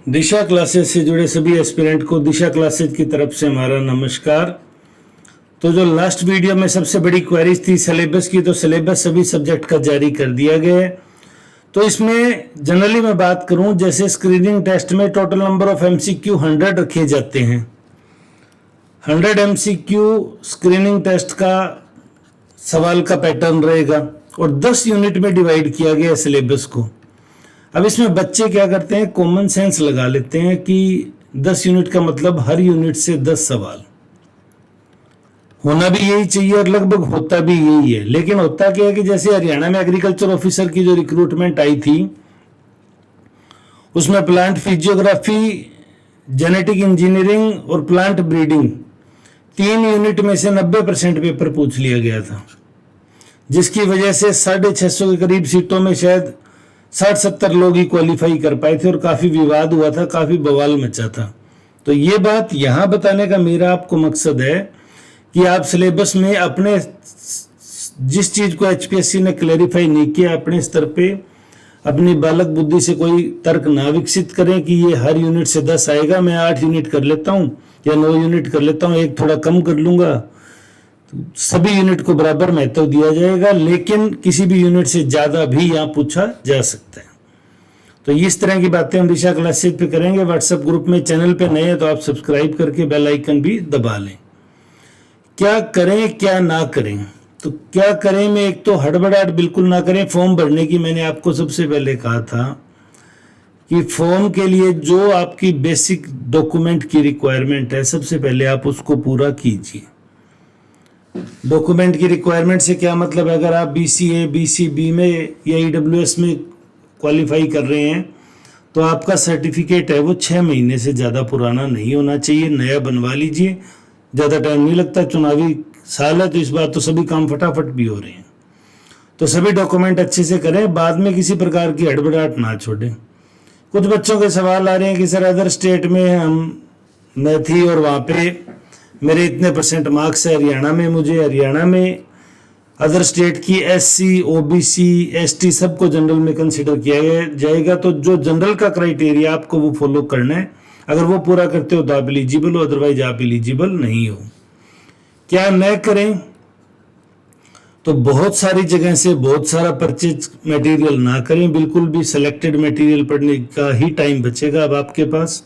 दिशा classes से जुड़े सभी एस्पिरेंट को दिशा क्लासेस की तरफ से हमारा नमस्कार। तो जो लास्ट वीडियो में सबसे बड़ी क्वेरीज थी सिलेबस की, तो सिलेबस सभी सब्जेक्ट का जारी कर दिया गया है। तो इसमें जनरली मैं बात करूं, जैसे स्क्रीनिंग टेस्ट में टोटल नंबर ऑफ एमसीक्यू 100 रखे जाते हैं। 100 एमसीक्यू स्क्रीनिंग टेस्ट का सवाल का पैटर्न रहेगा और 10 यूनिट में डिवाइड किया गया सिलेबस को। अब इसमें बच्चे क्या करते हैं, कॉमन सेंस लगा लेते हैं कि 10 यूनिट का मतलब हर यूनिट से 10 सवाल। होना भी यही चाहिए और लगभग होता भी यही है। लेकिन होता क्या है कि जैसे हरियाणा में एग्रीकल्चर ऑफिसर की जो रिक्रूटमेंट आई थी, उसमें प्लांट फिजियोग्राफी, जेनेटिक इंजीनियरिंग और प्लांट ब्रीडिंग 3 यूनिट में से 90% पेपर पूछ लिया गया था, जिसकी वजह से 650 के करीब सीटों में शायद 60-70 लोग ही क्वालिफाई कर पाए थे और काफ़ी विवाद हुआ था, काफ़ी बवाल मचा था। तो ये बात यहाँ बताने का मेरा आपको मकसद है कि आप सिलेबस में अपने जिस चीज़ को एचपीएससी ने क्लैरिफाई नहीं किया, अपने स्तर पे अपनी बालक बुद्धि से कोई तर्क ना विकसित करें कि ये हर यूनिट से 10 आएगा, मैं 8 यूनिट कर लेता हूँ या 9 यूनिट कर लेता हूँ, एक थोड़ा कम कर लूँगा। सभी यूनिट को बराबर महत्व दिया जाएगा, लेकिन किसी भी यूनिट से ज़्यादा भी यहाँ पूछा जा सकता है। तो इस तरह की बातें हम दिशा क्लासेस पे करेंगे। व्हाट्सएप ग्रुप में चैनल पे नए हैं तो आप सब्सक्राइब करके बेल आइकन भी दबा लें। क्या करें क्या ना करें, तो क्या करें में एक तो हड़बड़ाहट बिल्कुल ना करें। फॉर्म भरने की मैंने आपको सबसे पहले कहा था कि फॉर्म के लिए जो आपकी बेसिक डॉक्यूमेंट की रिक्वायरमेंट है, सबसे पहले आप उसको पूरा कीजिए। डॉक्यूमेंट की रिक्वायरमेंट से क्या मतलब है, अगर आप बीसीए, बीसीबी में या ईडब्ल्यूएस में क्वालिफाई कर रहे हैं तो आपका सर्टिफिकेट है वो 6 महीने से ज़्यादा पुराना नहीं होना चाहिए, नया बनवा लीजिए। ज़्यादा टाइम नहीं लगता, चुनावी साल है तो इस बार तो सभी काम फटाफट भी हो रहे हैं। तो सभी डॉक्यूमेंट अच्छे से करें, बाद में किसी प्रकार की हड़बड़ाहट ना छोड़ें। कुछ बच्चों के सवाल आ रहे हैं कि सर अदर स्टेट में मैं थी और वहाँ पे मेरे इतने % मार्क्स है, हरियाणा में अदर स्टेट की एससी, ओबीसी, एसटी सबको जनरल में कंसिडर किया जाएगा। तो जो जनरल का क्राइटेरिया आपको वो फॉलो करना है। अगर वो पूरा करते हो तो आप एलिजिबल हो, अदरवाइज आप एलिजिबल नहीं हो। क्या न करें, तो बहुत सारी जगह से बहुत सारा परचेज मटेरियल ना करें। बिल्कुल भी सिलेक्टेड मटेरियल पढ़ने का ही टाइम बचेगा अब आपके पास।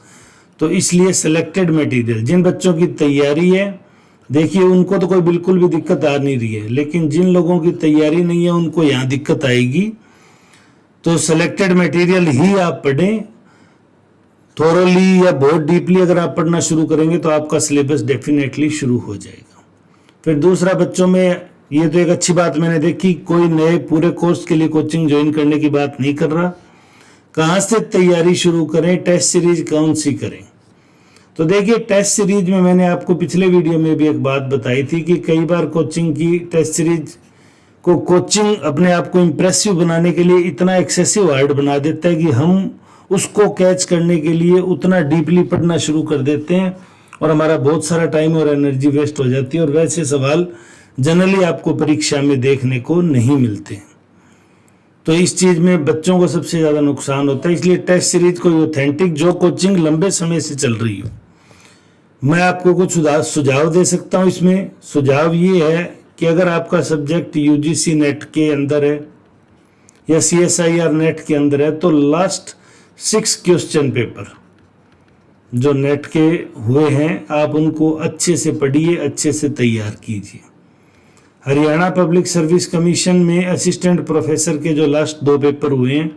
तो इसलिए सिलेक्टेड मटेरियल, जिन बच्चों की तैयारी है, देखिए उनको तो कोई बिल्कुल भी दिक्कत आ नहीं रही है, लेकिन जिन लोगों की तैयारी नहीं है उनको यहाँ दिक्कत आएगी। तो सिलेक्टेड मटेरियल ही आप पढ़ें। थोरोली या बहुत डीपली अगर आप पढ़ना शुरू करेंगे तो आपका सिलेबस डेफिनेटली शुरू हो जाएगा। फिर दूसरा, बच्चों में ये तो एक अच्छी बात मैंने देखी, कोई नए पूरे कोर्स के लिए कोचिंग ज्वाइन करने की बात नहीं कर रहा। कहाँ से तैयारी शुरू करें, टेस्ट सीरीज कौन सी करें। तो देखिए, टेस्ट सीरीज में मैंने आपको पिछले वीडियो में भी एक बात बताई थी कि कई बार कोचिंग की टेस्ट सीरीज को कोचिंग अपने आप को इम्प्रेसिव बनाने के लिए इतना एक्सेसिव हार्ड बना देता है कि हम उसको कैच करने के लिए उतना डीपली पढ़ना शुरू कर देते हैं और हमारा बहुत सारा टाइम और एनर्जी वेस्ट हो जाती है। और वैसे सवाल जनरली आपको परीक्षा में देखने को नहीं मिलते। तो इस चीज़ में बच्चों को सबसे ज़्यादा नुकसान होता है। इसलिए टेस्ट सीरीज कोई ऑथेंटिक जो कोचिंग लंबे समय से चल रही हो, मैं आपको कुछ सुझाव दे सकता हूँ। इसमें सुझाव ये है कि अगर आपका सब्जेक्ट यूजीसी नेट के अंदर है या सीएसआईआर नेट के अंदर है, तो लास्ट 6 क्वेश्चन पेपर जो नेट के हुए हैं आप उनको अच्छे से पढ़िए, अच्छे से तैयार कीजिए। हरियाणा पब्लिक सर्विस कमीशन में असिस्टेंट प्रोफेसर के जो लास्ट 2 पेपर हुए हैं,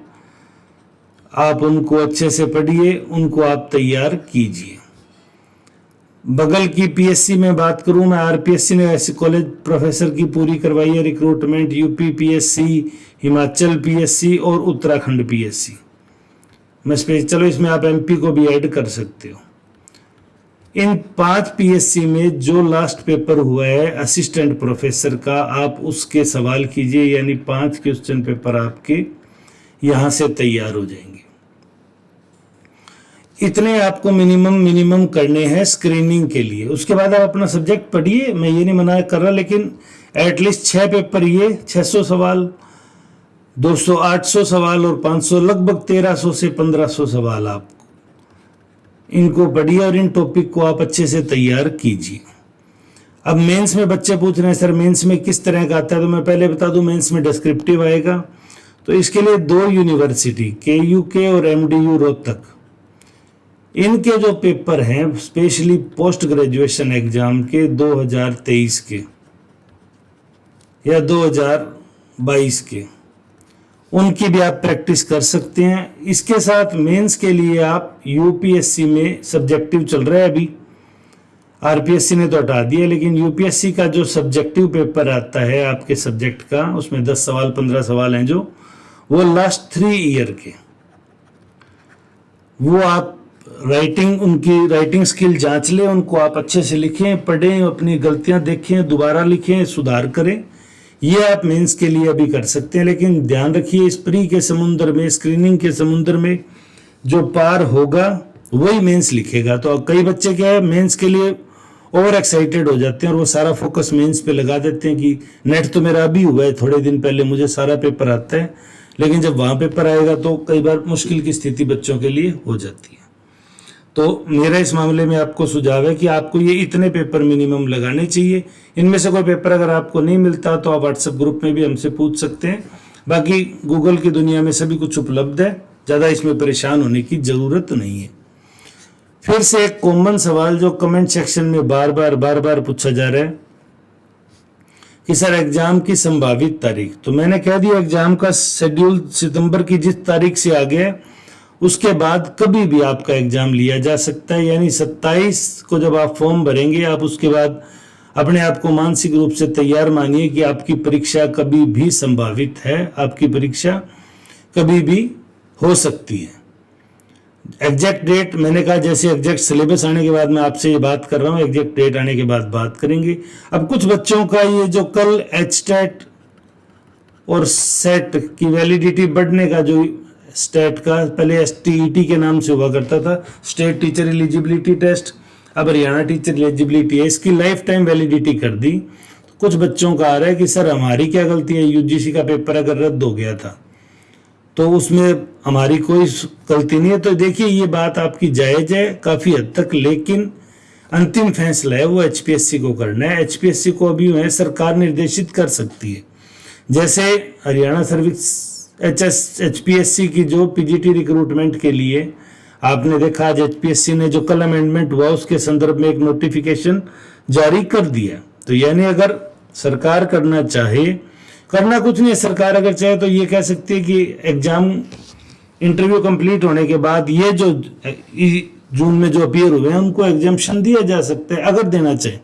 आप उनको अच्छे से पढ़िए, उनको आप तैयार कीजिए। बगल की पीएससी में बात करूं मैं, आरपीएससी ने ऐसे कॉलेज प्रोफेसर की पूरी करवाई है recruitment, UP PSC, Himachal PSC और उत्तराखंड पीएससी। चलो इसमें आप एमपी को भी ऐड कर सकते हो। इन 5 पीएससी में जो लास्ट पेपर हुआ है असिस्टेंट प्रोफेसर का, आप उसके सवाल कीजिए, यानी 5 क्वेश्चन पेपर आपके यहां से तैयार हो जाएंगे। इतने आपको मिनिमम करने हैं स्क्रीनिंग के लिए। उसके बाद आप अपना सब्जेक्ट पढ़िए, मैं ये नहीं मना कर रहा, लेकिन एटलीस्ट 6 पेपर, ये 600 सवाल, 200, 800 सवाल और 500, लगभग 1300 से 1500 सवाल आपको इनको पढ़िए और इन टॉपिक को आप अच्छे से तैयार कीजिए। अब मेंस में बच्चे पूछ रहे हैं सर मेंस में किस तरह का आता है, तो मैं पहले बता दूं मेंस में डिस्क्रिप्टिव आएगा। तो इसके लिए 2 यूनिवर्सिटी KUK और MDU रोहतक, इनके जो पेपर हैं स्पेशली पोस्ट ग्रेजुएशन एग्जाम के 2023 के या 2022 के, उनकी भी आप प्रैक्टिस कर सकते हैं। इसके साथ मेंस के लिए आप UPSC में सब्जेक्टिव चल रहा है अभी, RPSC ने तो हटा दिया, लेकिन UPSC का जो सब्जेक्टिव पेपर आता है आपके सब्जेक्ट का, उसमें 10 सवाल 15 सवाल हैं जो वो लास्ट 3 ईयर के, वो आप उनकी राइटिंग स्किल जांच लें, उनको आप अच्छे से लिखें, पढ़ें, अपनी गलतियां देखें, दोबारा लिखें, सुधार करें। ये आप मेंस के लिए अभी कर सकते हैं, लेकिन ध्यान रखिए इस प्री के समुद्र में, स्क्रीनिंग के समुद्र में जो पार होगा वही मेंस लिखेगा। तो कई बच्चे क्या है मेंस के लिए ओवर एक्साइटेड हो जाते हैं और वो सारा फोकस मेंस पे लगा देते हैं कि नेट तो मेरा अभी हुआ है थोड़े दिन पहले, मुझे सारा पेपर आता है, लेकिन जब वहाँ पेपर आएगा तो कई बार मुश्किल की स्थिति बच्चों के लिए हो जाती है। तो मेरा इस मामले में आपको सुझाव है कि आपको ये इतने पेपर मिनिमम लगाने चाहिए। इनमें से कोई पेपर अगर आपको नहीं मिलता तो आप व्हाट्सएप ग्रुप में भी हमसे पूछ सकते हैं। बाकी गूगल की दुनिया में सभी कुछ उपलब्ध है, ज़्यादा इसमें परेशान होने की ज़रूरत नहीं है। फिर से एक कॉमन सवाल जो कमेंट सेक्शन में बार बार पूछा जा रहा है कि सर एग्जाम की संभावित तारीख, तो मैंने कह दिया एग्जाम का शेड्यूल सितंबर की जिस तारीख से आ गया उसके बाद कभी भी आपका एग्जाम लिया जा सकता है। यानी 27 को जब आप फॉर्म भरेंगे, आप उसके बाद अपने आप को मानसिक रूप से तैयार मानिए कि आपकी परीक्षा कभी भी संभावित है, आपकी परीक्षा कभी भी हो सकती है। एग्जैक्ट डेट मैंने कहा, जैसे एग्जैक्ट सिलेबस आने के बाद मैं आपसे ये बात कर रहा हूँ, एग्जैक्ट डेट आने के बाद बात करेंगे। अब कुछ बच्चों का ये जो कल HTET और सेट की वैलिडिटी बढ़ने का, जो स्टेट का पहले STET के नाम से हुआ करता था, स्टेट टीचर एलिजिबिलिटी टेस्ट, अब हरियाणा टीचर एलिजिबिलिटी है, इसकी लाइफ टाइम वैलिडिटी कर दी। कुछ बच्चों का आ रहा है कि सर हमारी क्या गलती है, UGC का पेपर अगर रद्द हो गया था तो उसमें हमारी कोई गलती नहीं है। तो देखिए ये बात आपकी जायज़ है काफ़ी हद तक, लेकिन अंतिम फैसला है वो HPSC को करना है। HPSC को अभी है सरकार निर्देशित कर सकती है, जैसे हरियाणा सर्विस HPSC की जो PGT रिक्रूटमेंट के लिए आपने देखा आज HPSC ने जो कल अमेंडमेंट हुआ उसके संदर्भ में एक नोटिफिकेशन जारी कर दिया। तो यानी अगर सरकार करना चाहे, करना कुछ नहीं है, सरकार अगर चाहे तो ये कह सकती है कि एग्जाम इंटरव्यू कंप्लीट होने के बाद ये जो जून में जो अपीयर हुए हैं उनको एग्जाम्पशन दिया जा सकता है अगर देना चाहे।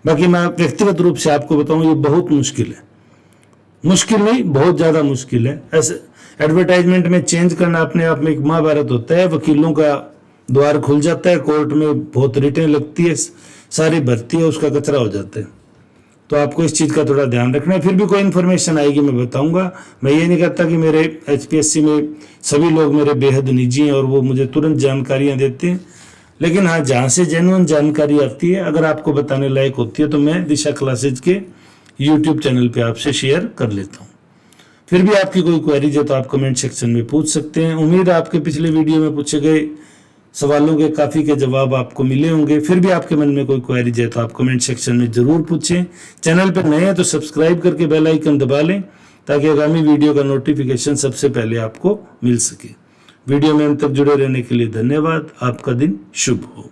बाकी मैं व्यक्तिगत रूप से आपको बताऊं ये बहुत मुश्किल है, मुश्किल नहीं बहुत ज़्यादा मुश्किल है। ऐसे एडवर्टाइजमेंट में चेंज करना अपने आप में एक महाभारत होता है, वकीलों का द्वार खुल जाता है, कोर्ट में बहुत रिटें लगती है, सारी भर्ती है उसका कचरा हो जाता है। तो आपको इस चीज़ का थोड़ा ध्यान रखना है। फिर भी कोई इन्फॉर्मेशन आएगी मैं बताऊंगा। मैं ये नहीं कहता कि मेरे HPSC में सभी लोग मेरे बेहद निजी हैं और वो मुझे तुरंत जानकारियां देते हैं, लेकिन हाँ जहाँ से जेन्युइन जानकारी आती है अगर आपको बताने लायक होती है तो मैं दिशा क्लासेज के YouTube चैनल पे आपसे शेयर कर लेता हूँ। फिर भी आपकी कोई क्वेरीज है तो आप कमेंट सेक्शन में पूछ सकते हैं। उम्मीद है आपके पिछले वीडियो में पूछे गए सवालों के काफ़ी के जवाब आपको मिले होंगे। फिर भी आपके मन में कोई क्वेरीज है तो आप कमेंट सेक्शन में ज़रूर पूछें। चैनल पर नए हैं तो सब्सक्राइब करके बेल आइकन दबा लें ताकि आगामी वीडियो का नोटिफिकेशन सबसे पहले आपको मिल सके। वीडियो में अंत तक जुड़े रहने के लिए धन्यवाद। आपका दिन शुभ हो।